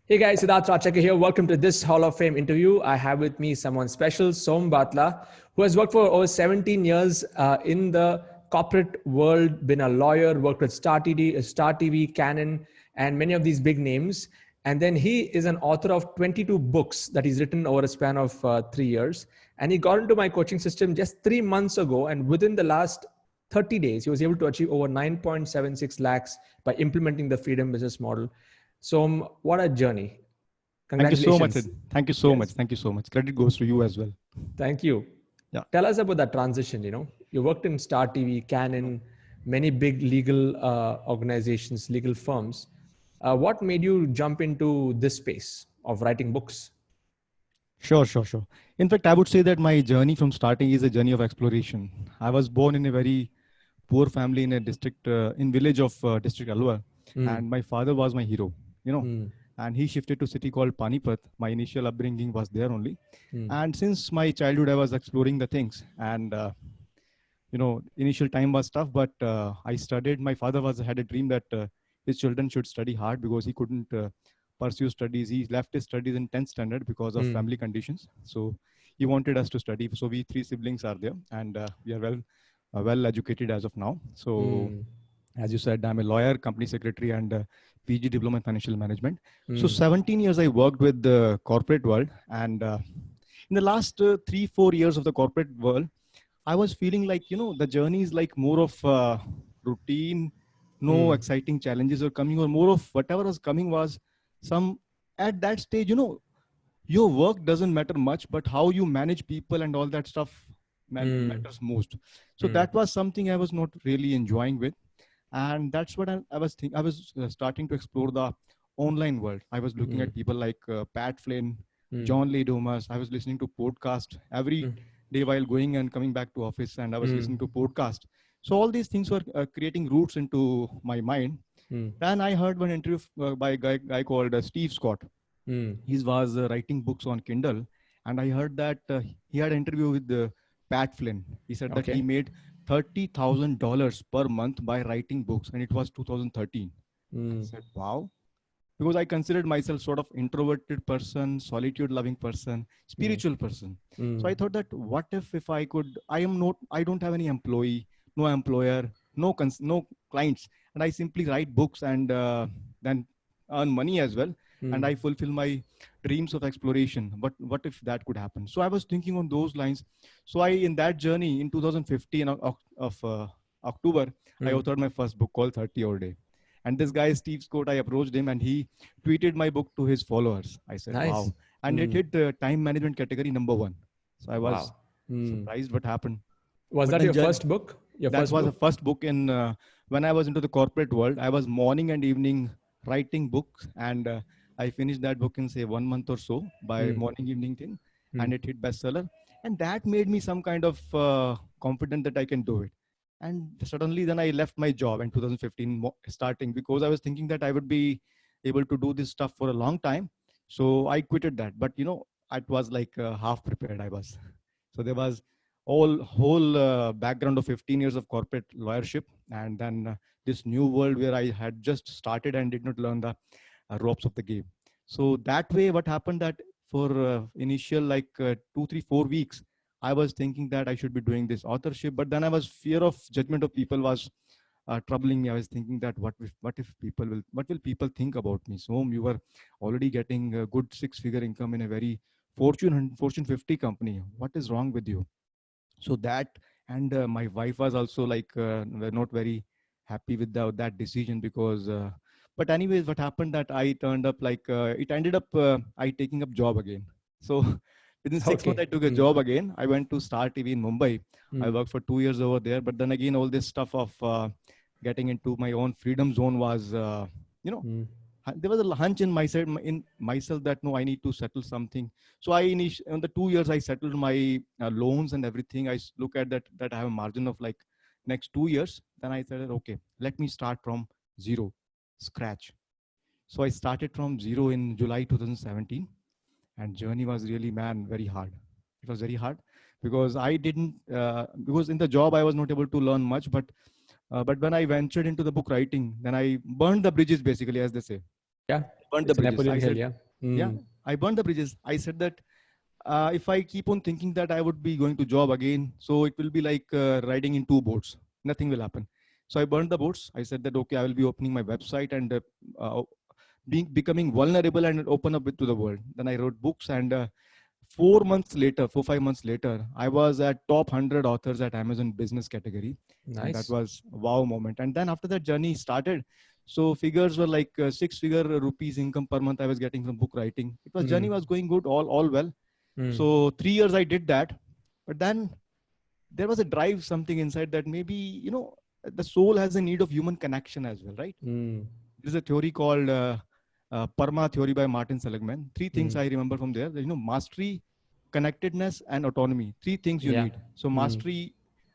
Hey guys, Siddharth Rachaka here. Welcome to this Hall of Fame interview. I have with me someone special, Som Batla, who has worked for over 17 years in the corporate world, been a lawyer, worked with Star TV, Canon, and many of these big names. And then he is an author of 22 books that he's written over a span of 3 years. And he got into my coaching system just 3 months ago. And within the last 30 days, he was able to achieve over 9.76 lakhs by implementing the Freedom Business Model. So, what a journey. Thank you so much. Congratulations. Thank you so Yes. much. Thank you so much. Credit goes to you as well. Thank you. Yeah. Tell us about that transition. You worked in Star TV, Canon, many big legal organizations, legal firms. What made you jump into this space of writing books? Sure. In fact, I would say that my journey from starting is a journey of exploration. I was born in a very poor family in a district, in village of district Alwar, and my father was my hero, and he shifted to city called Panipat. My initial upbringing was there only. And since my childhood, I was exploring the things, and initial time was tough, but I studied. My father had a dream that his children should study hard because he couldn't pursue studies. He left his studies in 10th standard because of family conditions. So he wanted us to study. So we three siblings are there, and we are well educated as of now. So as you said, I'm a lawyer, company secretary, and PG diploma in financial management. So 17 years I worked with the corporate world, and in the last 3-4 years of the corporate world, I was feeling like, the journey is like more of routine, no exciting challenges are coming, or more of whatever was coming was some at that stage, your work doesn't matter much, but how you manage people and all that stuff matters most. So that was something I was not really enjoying with. And that's what I was thinking. I was starting to explore the online world. I was looking at people like Pat Flynn, John Lee Dumas. I was listening to podcast every day while going and coming back to office, and I was listening to podcast. So all these things were creating roots into my mind. Then I heard one interview by a guy called Steve Scott. He was writing books on Kindle, and I heard that he had an interview with Pat Flynn. He said that he made $30,000 per month by writing books, and it was 2013. I said, wow. Because I considered myself sort of introverted person, solitude loving person, spiritual person. So I thought that what if I could, I don't have any employee, no employer, no clients, and I simply write books and then earn money as well. And I fulfill my dreams of exploration. But what if that could happen? So I was thinking on those lines. So in that journey in 2015 of October, I authored my first book called 30 Hour Day. And this guy, Steve Scott, I approached him and he tweeted my book to his followers. I said, nice. Wow. And it hit the time management category #1. So I was surprised what happened. Was that your first book? That was the first book in when I was into the corporate world. I was morning and evening writing books, and I finished that book in say 1 month or so by morning evening thing, and it hit bestseller. And that made me some kind of confident that I can do it. And suddenly then I left my job in 2015 starting because I was thinking that I would be able to do this stuff for a long time. So I quitted that. But it was like half prepared I was. So there was whole background of 15 years of corporate lawyership. And then this new world where I had just started and did not learn the ropes of the game. So that way what happened that for initial like 2, 3, 4 weeks, I was thinking that I should be doing this authorship, but then I was fear of judgment of people was troubling me. I was thinking that what will people think about me? So you were already getting a good 6-figure income in a very Fortune 50 company. What is wrong with you? So that, and my wife was also like not very happy with that decision because, but anyways, what happened that I turned up like, it ended up I taking up job again. So within 6 months, I took a job again. I went to Star TV in Mumbai. I worked for 2 years over there. But then again, all this stuff of getting into my own freedom zone was, there was a hunch in myself that no, I need to settle something. So in the 2 years, I settled my loans and everything. I look at that I have a margin of like next 2 years. Then I said, okay, let me start from zero, scratch. So I started from zero in July 2017. And journey was really, very hard. It was very hard because I didn't, because in the job, I was not able to learn much, but when I ventured into the book writing, then I burned the bridges basically, as they say. Yeah. Burned the It's a bridges. I Napoleon Hill. said, Yeah. yeah, Mm. I burned the bridges. I said that if I keep on thinking that I would be going to job again, so it will be like riding in two boats. Nothing will happen. So I burned the boats. I said that okay, I will be opening my website and becoming vulnerable and open up it to the world. Then I wrote books, and 4 months later, 5 months later, I was at top 100 authors at Amazon business category. And that Nice. was wow moment. And then after that journey started, so figures were like 6-figure rupees income per month I was getting from book writing. It was journey Mm. was going good, all well. Mm. So 3 years I did that, but then there was a drive, something inside that maybe, the soul has a need of human connection as well, right? Mm. There's a theory called Parma theory by Martin Seligman. Three things Mm. I remember from there. Mastery, connectedness, and autonomy. Three things you Yeah. need. So Mm. mastery,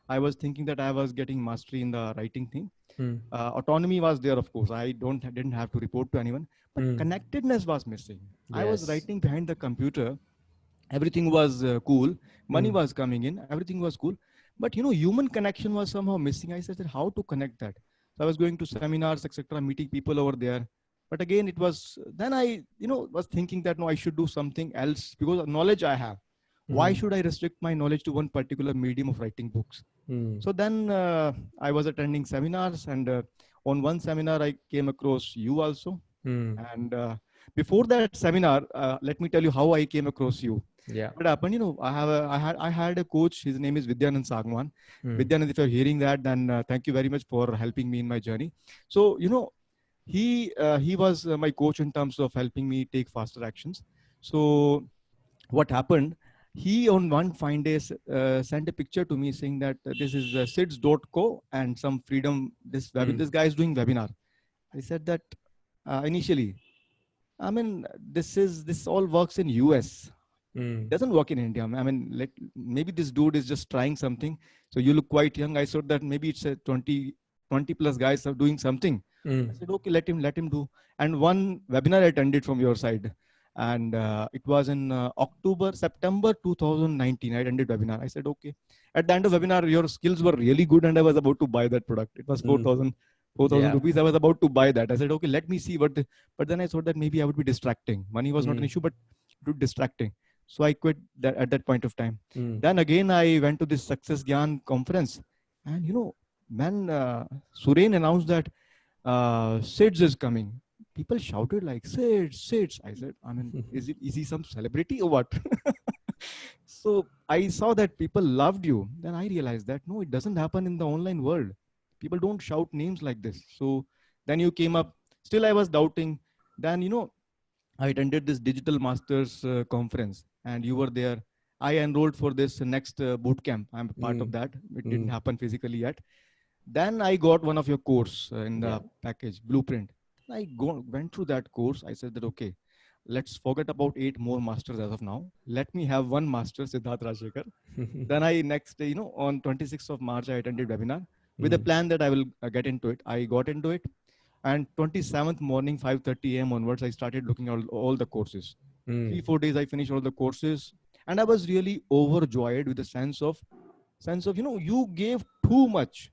I was thinking that I was getting mastery in the writing thing. Mm. Autonomy was there, of course. I didn't have to report to anyone, but Mm. connectedness was missing. I was Yes. writing behind the computer. Everything was cool. Money Mm. was coming in. Everything was cool. But human connection was somehow missing. I said, how to connect that? So I was going to seminars, etc., meeting people over there. But again, it was then I, was thinking that no, I should do something else because of knowledge I have. Why Mm. should I restrict my knowledge to one particular medium of writing books? Mm. So then I was attending seminars, and on one seminar I came across you also. Mm. And before that seminar, let me tell you how I came across you. Yeah. What happened? I had a coach. His name is Vidyanand Sagwan. Mm. Vidyanand, if you're hearing that, then thank you very much for helping me in my journey. So he was my coach in terms of helping me take faster actions. So what happened? He on one fine day sent a picture to me saying that this is SIDS.co and some freedom. Mm. This guy is doing webinar. I said that initially. I mean, this all works in US. Mm. Doesn't work in India. I mean, maybe this dude is just trying something. So you look quite young. I thought that maybe it's a 20 plus guys are doing something. I Mm. said, okay, let him do. And one webinar I attended from your side, and it was in September 2019. I attended webinar. I said, okay. At the end of webinar, your skills were really good, and I was about to buy that product. It was Mm. 4,000 Yeah. rupees. I was about to buy that. I said, okay, let me see but then I thought that maybe I would be distracting. Money was not an Mm. issue, but it would be distracting. So I quit that at that point of time. Mm. Then again, I went to this Success Gyan conference, and man, Suren announced that SIDS is coming. People shouted like SIDS, SIDS. I said, I mean, is he some celebrity or what? So I saw that people loved you. Then I realized that no, it doesn't happen in the online world. People don't shout names like this. So then you came up. Still, I was doubting. Then I attended this digital masters conference, and you were there. I enrolled for this next boot camp. I'm a part of Mm. that. It didn't Mm. happen physically yet. Then I got one of your course in Yeah. the package, Blueprint. Went through that course. I said that, okay, let's forget about 8 more masters as of now. Let me have one master, Siddharth Rajshekar. Then I next day, on 26th of March, I attended webinar with a Mm. plan that I will get into it. I got into it. And 27th morning, 5:30 a.m. onwards, I started looking at all the courses. Mm. 3-4 days, I finished all the courses. And I was really overjoyed with the sense of, you gave too much.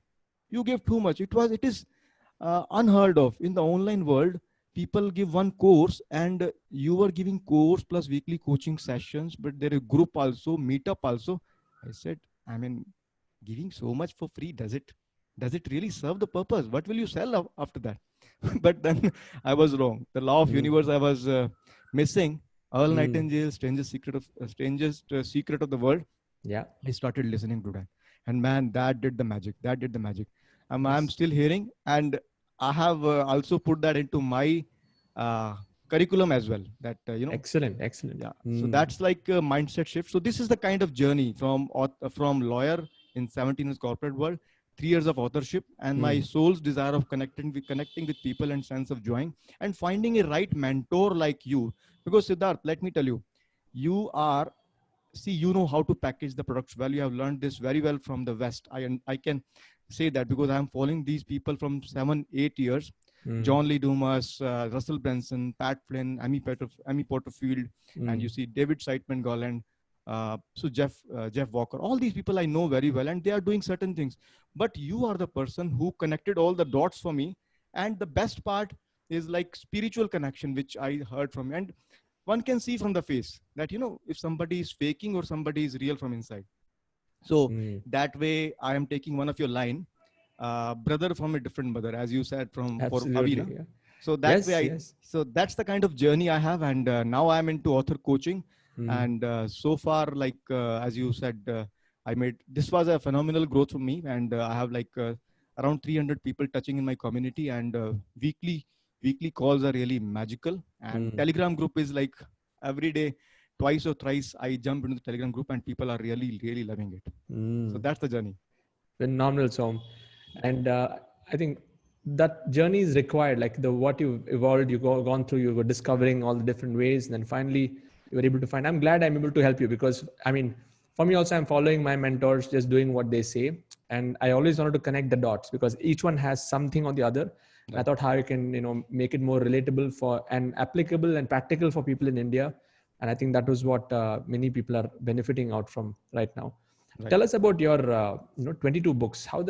You gave too much. It is unheard of in the online world. People give one course, and you were giving course plus weekly coaching sessions, but there is group also, meetup also. I said, I mean, giving so much for free, does it really serve the purpose? What will you sell after that? But then I was wrong. The law of Mm. universe I was missing. Earl Mm. Nightingale, strangest secret of the world. Yeah. I started listening to that, and man, that did the magic. That did the magic. I'm Nice. still hearing, and I have also put that into my uh, curriculum as well. That Excellent. Excellent. yeah. So Mm. that's like a mindset shift. So this is the kind of journey from lawyer in 17 years corporate world, 3 years of authorship, and my Mm. soul's desire of connecting with people and sense of joy, and finding a right mentor like you. Because Siddharth, let me tell you, you are see, you know how to package the products well. You have learned this very well from the West. I can say that because I'm following these people from 7-8 years. Mm. John Lee Dumas, Russell Branson, Pat Flynn, Amy Porterfield, and Mm. you see David Siteman Garland, so Jeff Walker. All these people I know very well, and they are doing certain things. But you are the person who connected all the dots for me. And the best part, is like spiritual connection, which I heard from you. And one can see from the face that, if somebody is faking or somebody is real from inside. So that way I am taking one of your line, brother from a different mother, as you said, for Absolutely. Avina. Yeah. So that way Yes. so that's the kind of journey I have. And now I'm into author coaching. And so far, like, as you said, this was a phenomenal growth for me. And I have like around 300 people touching in my community, and weekly calls are really magical. And Telegram group is like every day, twice or thrice I jump into the Telegram group, and people are really, really loving it. So that's the journey. Phenomenal, Som. And I think that journey is required, like what you've evolved, gone through, you were discovering all the different ways, and then finally you were able to find. I'm glad I'm able to help you, because I mean, for me also, I'm following my mentors, just doing what they say. And I always wanted to connect the dots, because each one has something on the other. And I thought how you can, make it more relatable and applicable and practical for people in India. And I think that was what many people are benefiting out from right now. Right. Tell us about your 22 books. How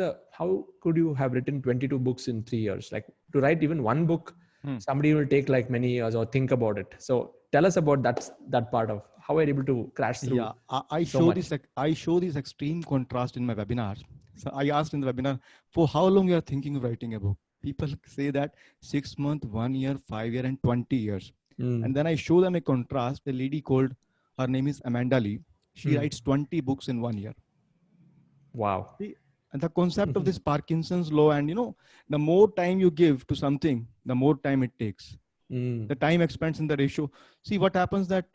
could you have written 22 books in 3 years? Like, to write even one book, somebody will take like many years or think about it. So tell us about that part of how are you able to crash through. Yeah, I show this extreme contrast in my webinars. So I asked in the webinar, for how long you are thinking of writing a book? People say that 6 months, 1 year, 5 years, and 20 years. And then I show them a contrast. A lady called, her name is Amanda Lee. She writes 20 books in 1 year. Wow. And the concept of this Parkinson's law, and the more time you give to something, the more time it takes. The time expands in the ratio. See what happens that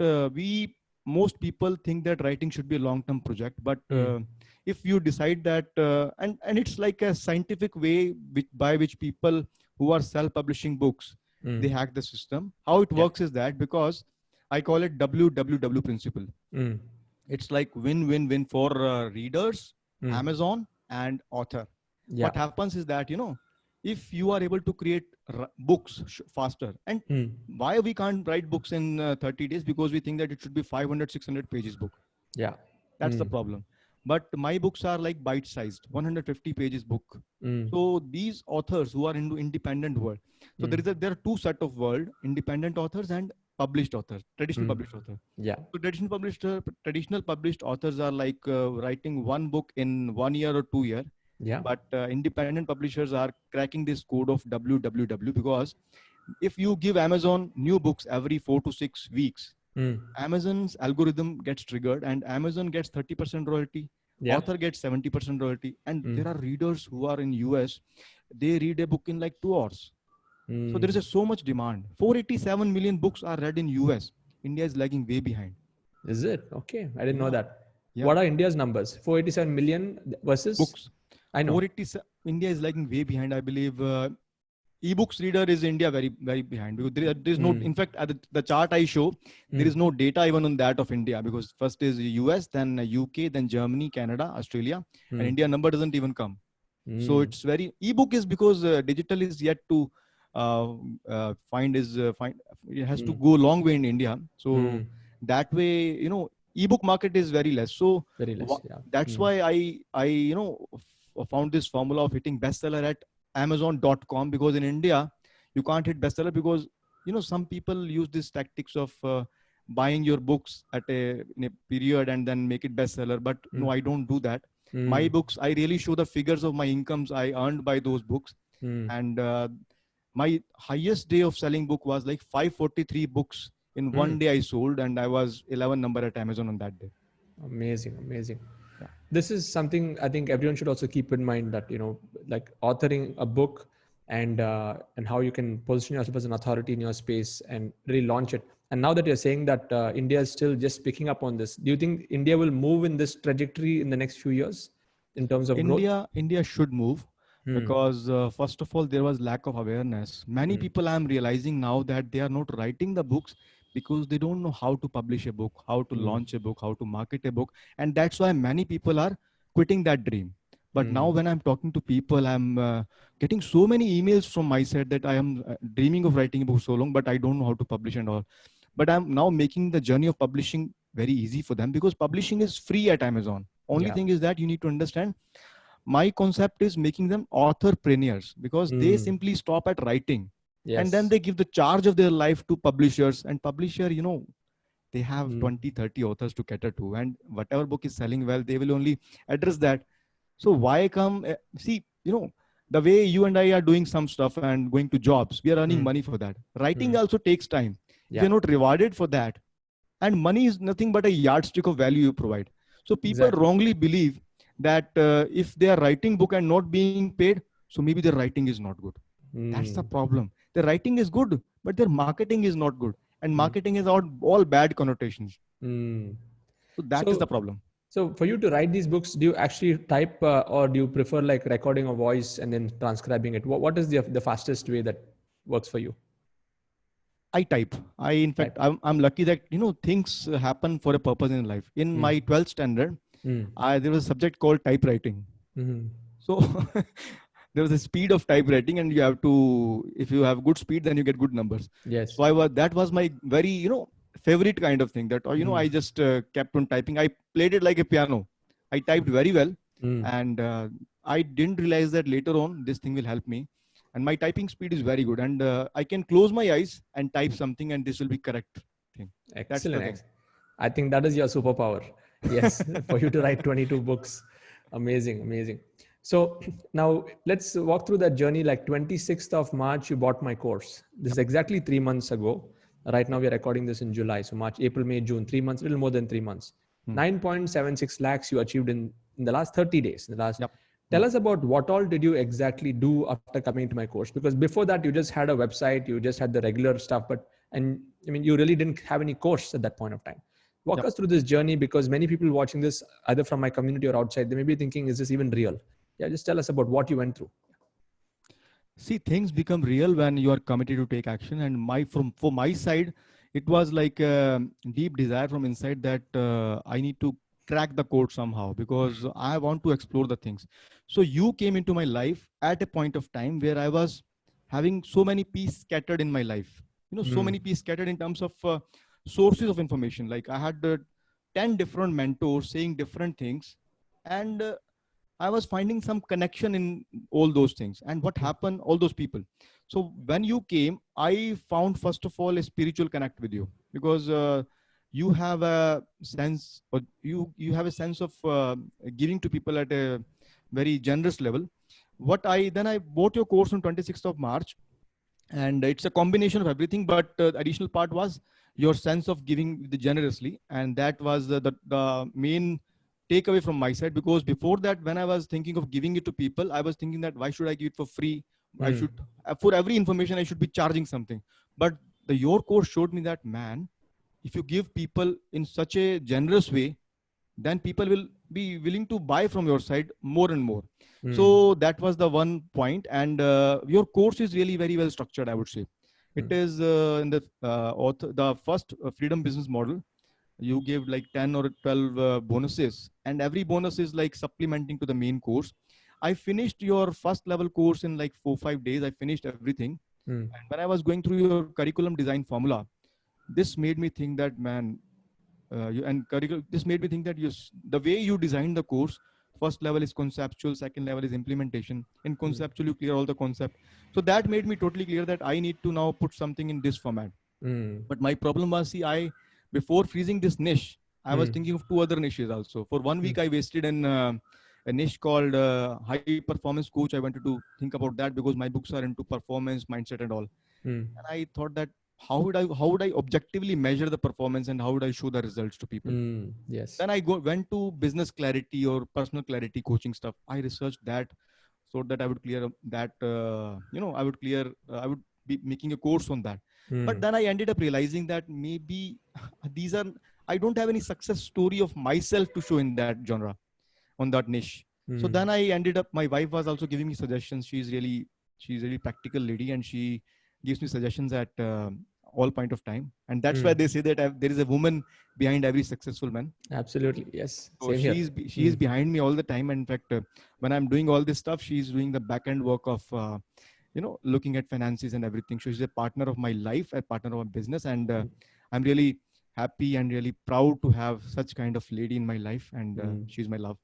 most people think that writing should be a long-term project, but if you decide that, and it's like a scientific way by which people who are self-publishing books, they hack the system. How it works is that, because I call it WWW principle. It's like win-win-win for readers, Amazon, and author. What happens is that, if you are able to create books faster, and why we can't write books in 30 days, because we think that it should be 500, 600 pages book. Yeah. That's the problem. But my books are like bite-sized, 150 pages book. So these authors who are into independent world. So there are two set of world, independent authors and published authors, traditional published author. Yeah. So traditional published authors are like writing one book in 1 year or 2 years. Yeah. But independent publishers are cracking this code of WWW, because if you give Amazon new books every 4 to 6 weeks, Amazon's algorithm gets triggered, and Amazon gets 30% royalty. Author gets 70% royalty. And there are readers who are in US, they read a book in like 2 hours. So there is so much demand. 487 million books are read in US. India is lagging way behind. Is it? Okay. I didn't know that. What are India's numbers? 487 million versus? Books. I know. India is lagging way behind. I believe ebooks reader is India very, very behind. Because there is no, in fact, at the chart I show, there is no data even on that of India, because first is US, then UK, then Germany, Canada, Australia, and India number doesn't even come. So it's very, ebook is because digital is yet to find. It has to go a long way in India. So that way, ebook market is very less. So very less, that's why I found this formula of hitting bestseller at Amazon.com, because in India you can't hit bestseller, because some people use these tactics of buying your books in a period and then make it bestseller. But no, I don't do that. My books, I really show the figures of my incomes I earned by those books. And my highest day of selling book was like 543 books in one day I sold, and I was 11 number at Amazon on that day. Amazing. Yeah. This is something I think everyone should also keep in mind, that, like authoring a book and how you can position yourself as an authority in your space and really launch it. And now that you're saying that India is still just picking up on this, do you think India will move in this trajectory in the next few years in terms of growth? India should move. Because first of all, there was lack of awareness. Many people, I'm realizing now, that they are not writing the books because they don't know how to publish a book, how to launch a book, how to market a book. And that's why many people are quitting that dream. But now when I'm talking to people, I'm getting so many emails from my side that I am dreaming of writing a book so long, but I don't know how to publish and all. But I'm now making the journey of publishing very easy for them, because publishing is free at Amazon. Only thing is that you need to understand, my concept is making them authorpreneurs, because they simply stop at writing. And then Yes. they give the charge of their life to publishers, and publisher, they have Mm. 20-30 authors to cater to, and whatever book is selling well, they will only address that. So why come, see, the way you and I are doing some stuff and going to jobs, we are earning Mm. money for that. Writing Mm. also takes time. If Yeah. you're not rewarded for that, and money is nothing but a yardstick of value you provide. So people Exactly. wrongly believe that if they are writing book and not being paid, so maybe their writing is not good. That's the Mm. problem. The writing is good, but their marketing is not good. And Mm. marketing is all bad connotations. Mm. So that is the So, problem. so for you to write these books, do you actually type or do you prefer like recording a voice and then transcribing it? What is the fastest way that works for you? I type. In fact, Type. I'm lucky that, things happen for a purpose in life. In Mm. my 12th standard, Mm. there was a subject called typewriting. Mm. So there was a speed of typewriting, and you have to, if you have good speed, then you get good numbers. Yes. So that was my very, favorite kind of thing that, Mm. I just kept on typing. I played it like a piano. I typed very well. Mm. And I didn't realize that later on, this thing will help me. And my typing speed is very good. And I can close my eyes and type something, and this will be correct thing. That's the Excellent. thing. I think that is your superpower. Yes, for you to write 22 books. Amazing, amazing. So now let's walk through that journey. Like 26th of March, you bought my course. This is exactly 3 months ago. Right now, Yep. we're recording this in July. So March, April, May, June, 3 months, a little more than 3 months. Hmm. 9.76 lakhs you achieved in the last 30 days. In the last, Yep. tell us about what all did you exactly do after coming to my course? Because before that, you just had a website, you just had the regular stuff, and I mean, you really didn't have any course at that point of time. Walk Yep. us through this journey, because many people watching this, either from my community or outside, they may be thinking, is this even real? Yeah, just tell us about what you went through. See, things become real when you are committed to take action. And for my side, it was like a deep desire from inside that I need to crack the code somehow, because I want to explore the things. So you came into my life at a point of time where I was having so many pieces scattered in my life. So Mm. many pieces scattered in terms of sources of information. Like I had 10 different mentors saying different things. And I was finding some connection in all those things. And what happened, all those people. So when you came, I found, first of all, a spiritual connect with you, because you have a sense, or you have a sense of giving to people at a very generous level. Then I bought your course on 26th of March, and it's a combination of everything. But the additional part was your sense of giving generously, and that was the main takeaway from my side. Because before that, when I was thinking of giving it to people, I was thinking that why should I give it for free? I Mm. should, for every information, I should be charging something. But your course showed me that, man, if you give people in such a generous way, then people will be willing to buy from your side more and more. Mm. So that was the one point. And your course is really very well structured, I would say. It Mm. is in the first freedom business model. You gave like 10 or 12 bonuses, and every bonus is like supplementing to the main course. I finished your first level course in like 4-5 days. I finished everything. Mm. And when I was going through your curriculum design formula, this made me think that, man, this made me think that the way you designed the course, first level is conceptual, second level is implementation. In Mm. conceptual, you clear all the concept. So that made me totally clear that I need to now put something in this format. Mm. But my problem was, see, before freezing this niche, I was Mm. thinking of two other niches also. For 1 week, Mm. I wasted in a niche called high performance coach. I wanted to think about that because my books are into performance, mindset, and all. Mm. And I thought that how would I objectively measure the performance, and how would I show the results to people? Mm. Yes. Then I went to business clarity or personal clarity coaching stuff. I researched that so that I would clear that, I would be making a course on that. But Mm. then I ended up realizing that maybe these are, I don't have any success story of myself to show in that genre, on that niche. So Mm. then I ended up, my wife was also giving me suggestions. She's really practical lady, and she gives me suggestions at all point of time. And that's why Mm. they say that there is a woman behind every successful man. Absolutely. Yes. So Same here. she is Mm. behind me all the time. And in fact, when I'm doing all this stuff, she's doing the back end work of looking at finances and everything. So she's a partner of my life, a partner of my business, and I'm really happy and really proud to have such kind of lady in my life, and Mm. she's my love.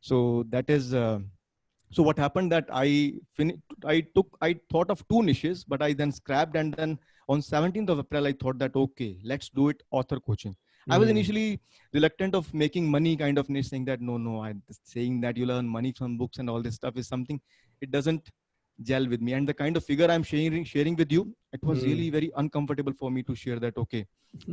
So that is So what happened that I thought of two niches, but I then scrapped, and then on 17th of April, I thought that, okay, let's do it, author coaching. I was initially reluctant of making money kind of niche, saying that, no, I'm saying that you learn money from books and all this stuff is something, it doesn't gel with me. And the kind of figure I'm sharing with you, it was really very uncomfortable for me to share that, okay,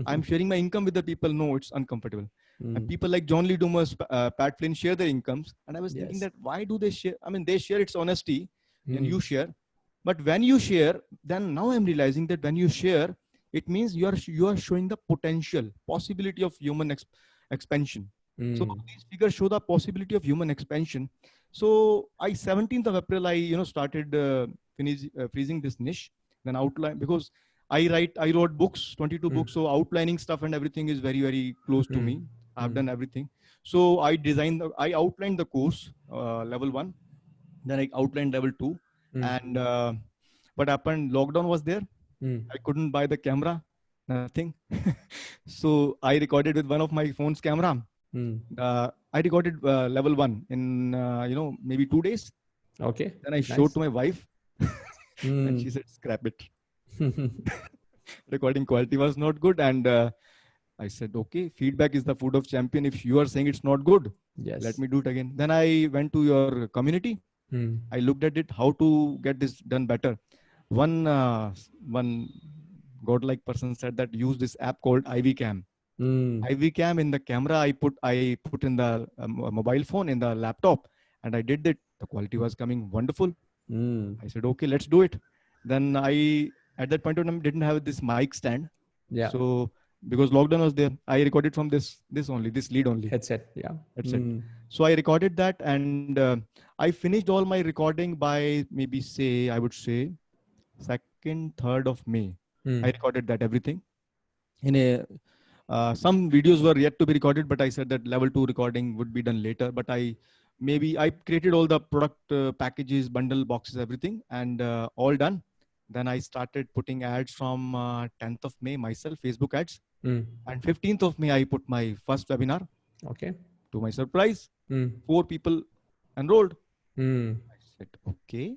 I'm sharing my income with the people. No, it's uncomfortable. And people like John Lee Dumas, Pat Flynn share their incomes. And I was thinking that, why do they share? I mean, they share its honesty and you share. But when you share, then now I'm realizing that when you share, it means you are showing the potential, possibility of human expansion. So these figures show the possibility of human expansion. So 17th of April, I started freezing this niche, then outline, because I wrote books, 22 books. So outlining stuff and everything is very, very close to me. I've done everything. So I outlined the course, level 1. Then I outlined level 2. And what happened? Lockdown was there. I couldn't buy the camera, nothing. So I recorded with one of my phone's camera. I recorded level 1 in, maybe 2 days. Okay. Then I showed to my wife and she said, scrap it. Recording quality was not good. And I said, okay, feedback is the food of champion. If you are saying it's not good, let me do it again. Then I went to your community. I looked at it, how to get this done better. One godlike person said that use this app called IVCam. IVCam, in the camera, I put in the mobile phone, in the laptop, and I did it. The quality was coming wonderful. I said, okay, let's do it. Then at that point of time, didn't have this mic stand. Yeah. So because lockdown was there, I recorded from this lead only. Headset. Yeah. Headset. So I recorded that, and I finished all my recording by maybe I would say 2nd, 3rd of May. I recorded that everything. Some videos were yet to be recorded, but I said that level 2 recording would be done later. But I created all the product packages, bundle boxes, everything, and all done. Then I started putting ads from 10th of May myself, Facebook ads. And 15th of May, I put my first webinar. Okay. To my surprise, 4 people enrolled. I said, okay,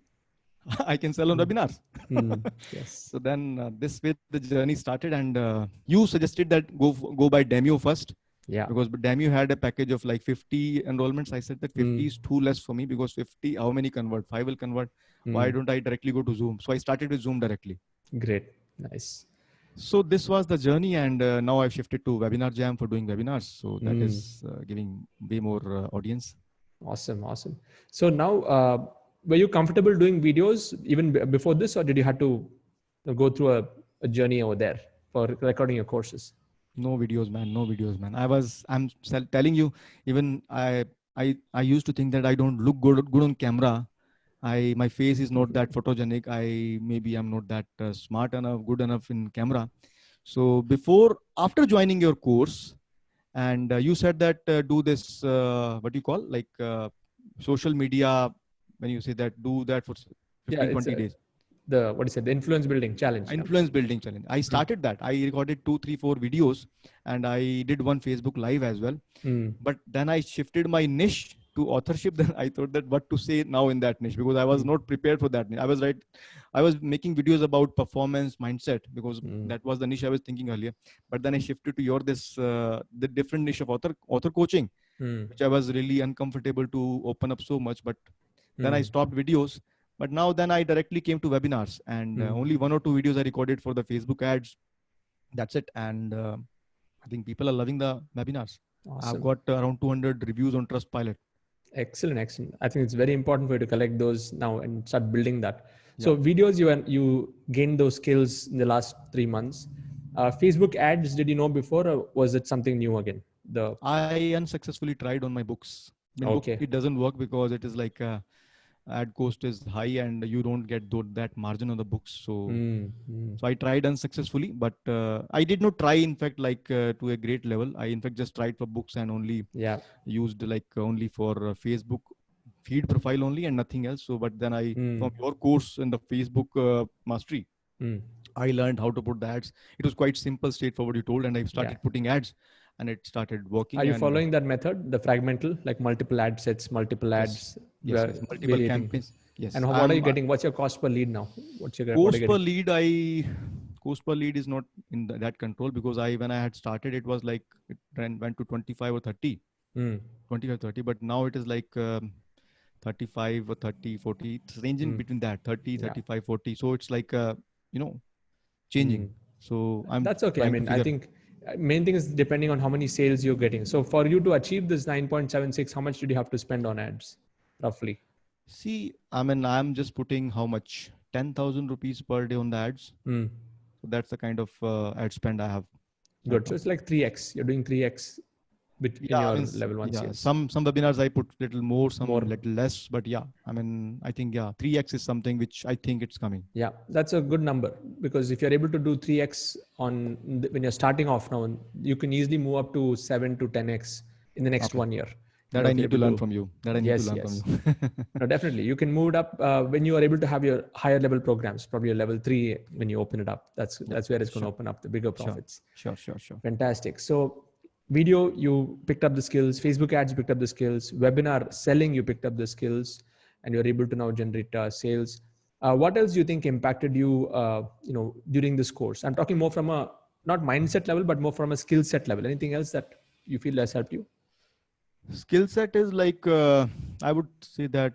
I can sell on webinars. Yes. So then this way the journey started, and you suggested that go by Demio first. Yeah. Because Demio had a package of like 50 enrollments. I said that 50 is too less for me, because 50, how many convert? 5 will convert. Why don't I directly go to Zoom? So I started with Zoom directly. Great. Nice. So this was the journey, and now I've shifted to Webinar Jam for doing webinars. So that is giving way more audience. Awesome. So now, were you comfortable doing videos even before this, or did you have to go through a journey over there for recording your courses? No videos, man. No videos, man. I'm telling you, even I used to think that I don't look good on camera. My face is not that photogenic. Maybe I'm not that smart enough, good enough in camera. So after joining your course, and you said that do this, what do you call, like social media, when you say that, do that for 20 days. The influence building challenge. Building challenge. I started that. I recorded 2, 3, 4 videos, and I did one Facebook Live as well. But then I shifted my niche to authorship. Then I thought that what to say now in that niche, because I was not prepared for that niche. I was making videos about performance mindset, because that was the niche I was thinking earlier. But then I shifted to the different niche of author coaching, which I was really uncomfortable to open up so much. But then I stopped videos. But now then I directly came to webinars, and only 1 or 2 videos I recorded for the Facebook ads. That's it. And I think people are loving the webinars. Awesome. I've got around 200 reviews on Trustpilot. Excellent. I think it's very important for you to collect those now and start building that. Yeah. So videos, you gained those skills in the last 3 months. Facebook ads, did you know before, or was it something new again? I unsuccessfully tried on my books. Okay. It doesn't work because it is like ad cost is high and you don't get that margin on the books. So I tried unsuccessfully, but I did not try, in fact, like to a great level. I, in fact, just tried for books and only used like only for Facebook feed profile only and nothing else. So, but then from your course in the Facebook mastery, I learned how to put the ads. It was quite simple, straightforward, you told, and I started putting ads, and it started Are working. you And following that method, the fragmental, like multiple ad sets, multiple yes, ads, yes, multiple variating? campaigns. Yes, And what are you getting? What's your cost per lead now? What are cost you per getting? lead. Cost per lead is not in that control, because when I had started, it was like it went to 25 or 30, Mm. 25, 30, but now it is like 35 or 30, 40. It's ranging Mm. between that 30, Yeah. 35, 40. So it's like you know changing. Mm. So I'm That's okay. I trying to mean, I figure. think main thing is depending on how many sales you're getting. So for you to achieve this 9.76, how much did you have to spend on ads, roughly? See, I mean, I'm just putting how much? 10,000 rupees per day on the ads. Mm. So that's the kind of ad spend I have right Good. So now. it's like 3x. You're doing 3x in Yeah, I your mean, level one yeah, sales. some webinars I put little more, some More. little less, but yeah, I mean, I think, yeah, 3x is something which I think it's coming. Yeah, that's a good number, because if you're able to do 3x when you're starting off now, you can easily move up to 7 to 10x in the next Okay. 1 year. That I If you're need to able learn to, from you. That I need to yes, learn from yes. you. No, definitely. You can move it up when you are able to have your higher level programs, probably a level 3 when you open it up. That's Yeah, where it's going to sure, open up the bigger sure, profits. sure, sure, sure. Fantastic. So video, you picked up the skills. Facebook ads, you picked up the skills. Webinar selling, you picked up the skills, and you're able to now generate sales. What else do you think impacted you, during this course? I'm talking more from a not mindset level, but more from a skill set level. Anything else that you feel has helped you? Skill set is like I would say that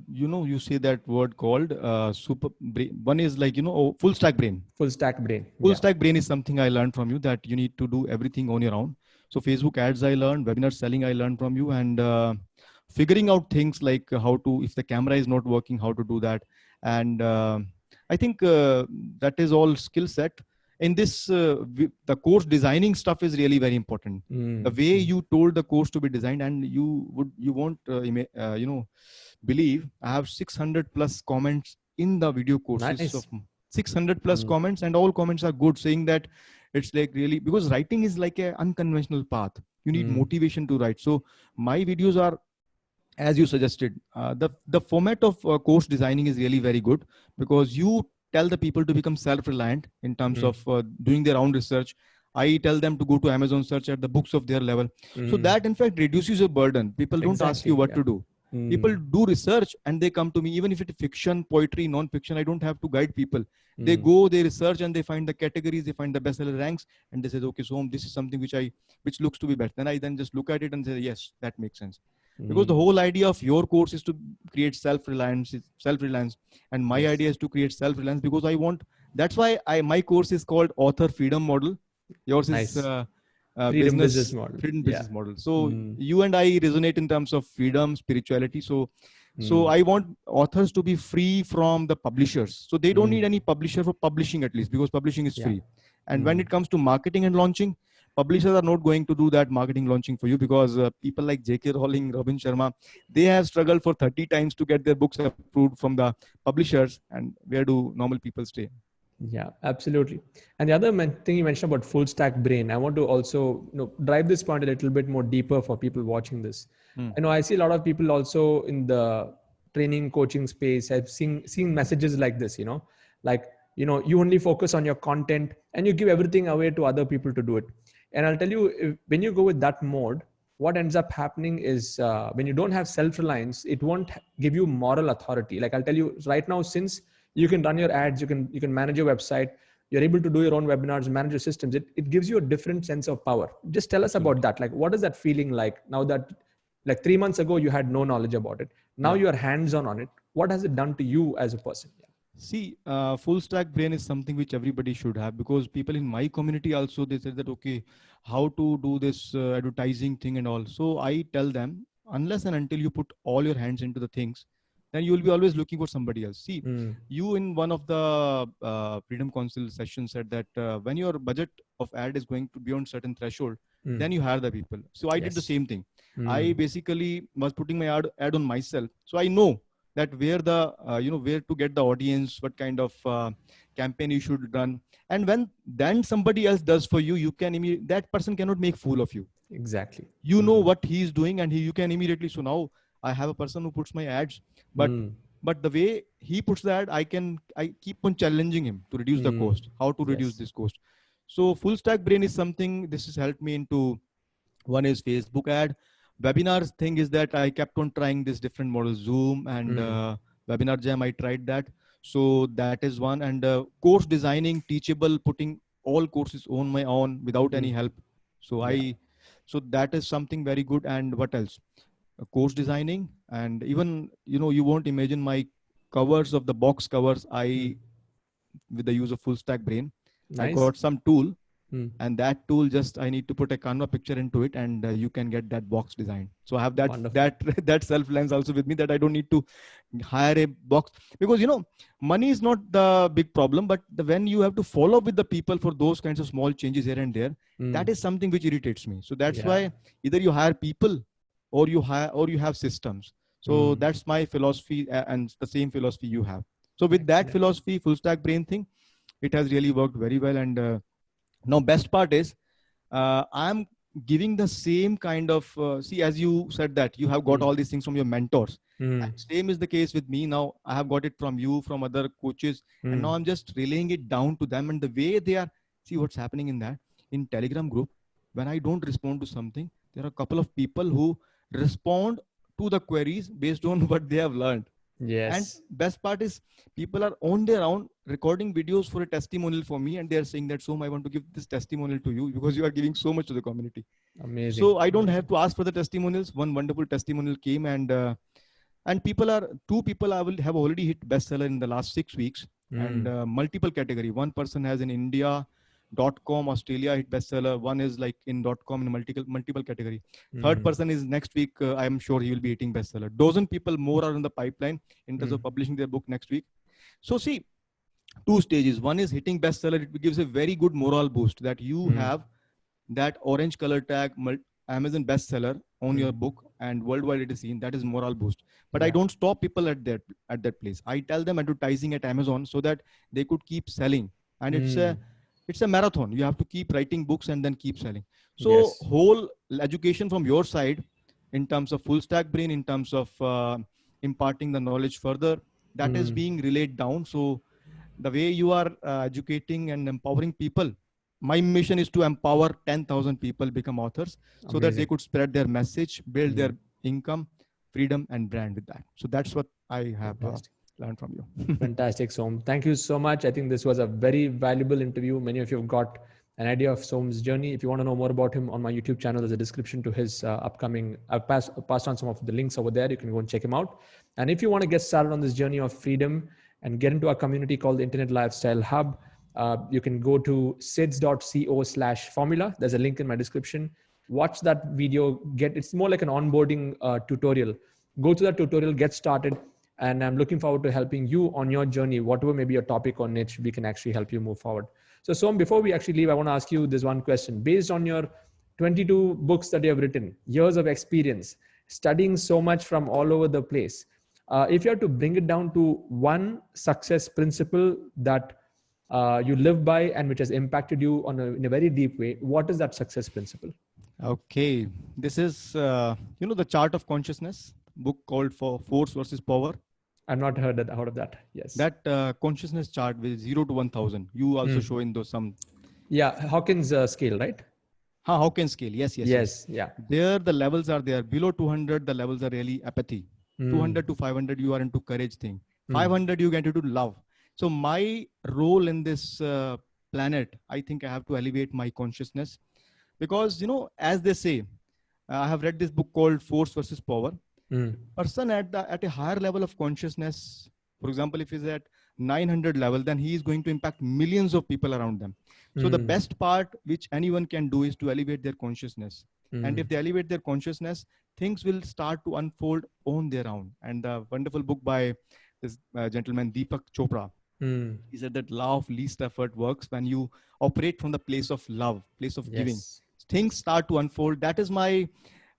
you say that word called super brain. One is like full stack brain. Full stack brain. Full Yeah. stack brain is something I learned from you, that you need to do everything on your own. So Facebook ads I learned, webinar selling I learned from you, and figuring out things like how to, if the camera is not working, how to do that. And I think that is all skill set. In this, the course designing stuff is really very important. The way you told the course to be designed, and you won't believe, I have 600 plus comments in the video courses Nice. of 600 plus comments, and all comments are good, saying that it's like really, because writing is like an unconventional path. You need motivation to write. So my videos are, as you suggested, the format of course designing is really very good, because you tell the people to become self-reliant in terms of doing their own research. I tell them to go to Amazon, search at the books of their level. So that in fact reduces your burden. People don't ask you what to do. People do research and they come to me, even if it's fiction, poetry, non-fiction. I don't have to guide people. They go, they research, and they find the categories, they find the bestseller ranks, and they say, okay, so this is something which looks to be better. Then I just look at it and say, yes, that makes sense. Because the whole idea of your course is to create self-reliance, and my idea is to create self-reliance, because I want. That's why my course is called Author Freedom Model. Yours is freedom business model. Freedom business model. So you and I resonate in terms of freedom, spirituality. So I want authors to be free from the publishers. So they don't need any publisher for publishing, at least, because publishing is free. And when it comes to marketing and launching, publishers are not going to do that marketing launching for you, because people like J.K. Rowling, Robin Sharma, they have struggled for 30 times to get their books approved from the publishers. And where do normal people stay? Yeah, absolutely. And the other thing you mentioned about full stack brain, I want to also drive this point a little bit more deeper for people watching this. I see a lot of people also in the training coaching space. I've seen messages like this, like, you only focus on your content and you give everything away to other people to do it. And I'll tell you, when you go with that mode, what ends up happening is when you don't have self-reliance, it won't give you moral authority. Like I'll tell you right now, since you can run your ads, you can manage your website, you're able to do your own webinars, manage your systems. It gives you a different sense of power. Just tell us about that. Like, what is that feeling like now that, like 3 months ago, you had no knowledge about it. Now you're hands-on on it. What has it done to you as a person? See, full stack brain is something which everybody should have, because people in my community also, they said that, okay, how to do this advertising thing and all. So I tell them, unless and until you put all your hands into the things, then you will be always looking for somebody else. See, you in one of the Freedom Council sessions said that when your budget of ad is going to beyond certain threshold, then you hire the people. So I did the same thing. I basically was putting my ad on myself. So I know that where the where to get the audience, what kind of campaign you should run, and when then somebody else does for you, you can that person cannot make fool of you. Exactly. You know what he's doing, and you can immediately. So now I have a person who puts my ads, but But the way he puts that, I keep on challenging him to reduce the cost, how to reduce this cost. So full stack brain is something, this has helped me into, one is Facebook ad. Webinars thing is that I kept on trying this different models, Zoom and Webinar Jam, I tried that. So that is one. And course designing, teachable, putting all courses on my own without any help. So so that is something very good. And what else? Course designing, and even, you won't imagine my covers of the box covers. With the use of full stack brain, I got some tool, and that tool just, I need to put a Canva picture into it, and you can get that box design. So I have that self lens also with me, that I don't need to hire a box, because money is not the big problem, but when you have to follow up with the people for those kinds of small changes here and there, that is something which irritates me. So that's why either you hire people, or you have systems. So that's my philosophy, and the same philosophy you have. So with that philosophy, full stack brain thing, it has really worked very well. And now best part is, I'm giving the same kind of, see, as you said that you have got all these things from your mentors. And same is the case with me now. I have got it from you, from other coaches, and now I'm just relaying it down to them. And the way they are, see what's happening in Telegram group, when I don't respond to something, there are a couple of people who respond to the queries based on what they have learned. Yes. And best part is, people are on their own recording videos for a testimonial for me, and they are saying that, so I want to give this testimonial to you because you are giving so much to the community. Amazing. So I don't have to ask for the testimonials. One wonderful testimonial came, and two people I will have already hit bestseller in the last 6 weeks, and multiple category. One person has in India.com, Australia hit bestseller. One is like in .com in multiple category. Third person is next week. I am sure he will be hitting bestseller. Dozen people more are in the pipeline in terms of publishing their book next week. So see, 2 stages. One is hitting bestseller. It gives a very good moral boost that you have that orange color tag, Amazon bestseller on your book, and worldwide it is seen. That is moral boost. But I don't stop people at that place. I tell them advertising at Amazon so that they could keep selling. And it's a marathon. You have to keep writing books and then keep selling. So whole education from your side in terms of full stack brain, in terms of imparting the knowledge further, that is being relayed down. So the way you are educating and empowering people, my mission is to empower 10,000 people become authors. Amazing. So that they could spread their message, build their income, freedom, and brand with that. So that's what I have learned from you. Fantastic, Som. Thank you so much. I think this was a very valuable interview. Many of you have got an idea of Som's journey. If you want to know more about him, on my YouTube channel, there's a description to his upcoming, I've passed on some of the links over there. You can go and check him out. And if you want to get started on this journey of freedom and get into our community called the Internet Lifestyle Hub, you can go to sids.co/formula. There's a link in my description. Watch that video. It's more like an onboarding tutorial. Go to that tutorial, get started. And I'm looking forward to helping you on your journey, whatever may be your topic or niche, we can actually help you move forward. So Som, before we actually leave, I want to ask you this one question. Based on your 22 books that you have written, years of experience, studying so much from all over the place, if you have to bring it down to one success principle that you live by and which has impacted you in a very deep way, what is that success principle? Okay. This is, the chart of consciousness, book called Force versus Power. I've not heard of that. Yes. That consciousness chart with 0 to 1000. You also show in those some. Yeah. Hawkins scale, right? Hawkins scale. Yes. Yeah. There, the levels are there. Below 200, the levels are really apathy. 200 to 500, you are into courage thing. 500, you get into love. So my role in this planet, I think I have to elevate my consciousness because, as they say, I have read this book called Force versus Power. Person at a higher level of consciousness, for example, if he's at 900 level, then he is going to impact millions of people around them. So the best part which anyone can do is to elevate their consciousness. And if they elevate their consciousness, things will start to unfold on their own. And the wonderful book by this gentleman, Deepak Chopra, he said that law of least effort works when you operate from the place of love, place of giving. Things start to unfold. That is my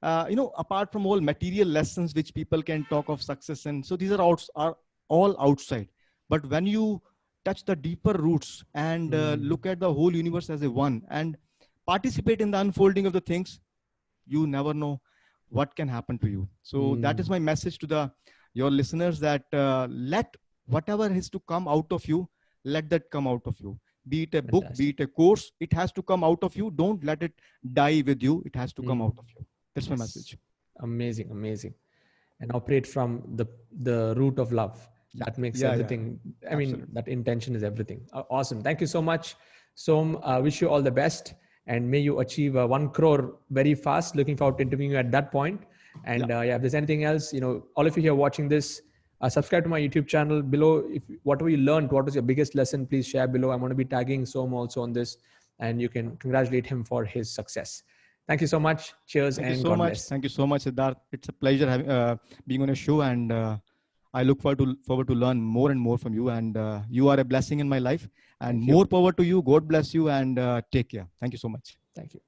apart from all material lessons which people can talk of success, and so these are all outside. But when you touch the deeper roots and look at the whole universe as a one and participate in the unfolding of the things, you never know what can happen to you. So that is my message to the your listeners that let whatever is to come out of you, let that come out of you. Be it a book, be it a course, it has to come out of you. Don't let it die with you. It has to come out of you. That's my message. Amazing, amazing. And operate from the root of love. That makes everything. Yeah. I mean, that intention is everything. Awesome. Thank you so much, Som. Wish you all the best, and may you achieve 1 crore very fast. Looking forward to interviewing you at that point. And if there's anything else, all of you here watching this, subscribe to my YouTube channel below. If whatever you learned, what was your biggest lesson, please share below. I'm going to be tagging Som also on this, and you can congratulate him for his success. Thank you so much. Cheers. Thank you so much. Thank you so much, Siddharth. It's a pleasure having, being on a show, and I look forward to learn more and more from you. And you are a blessing in my life. And more power to you. God bless you, and take care. Thank you so much. Thank you.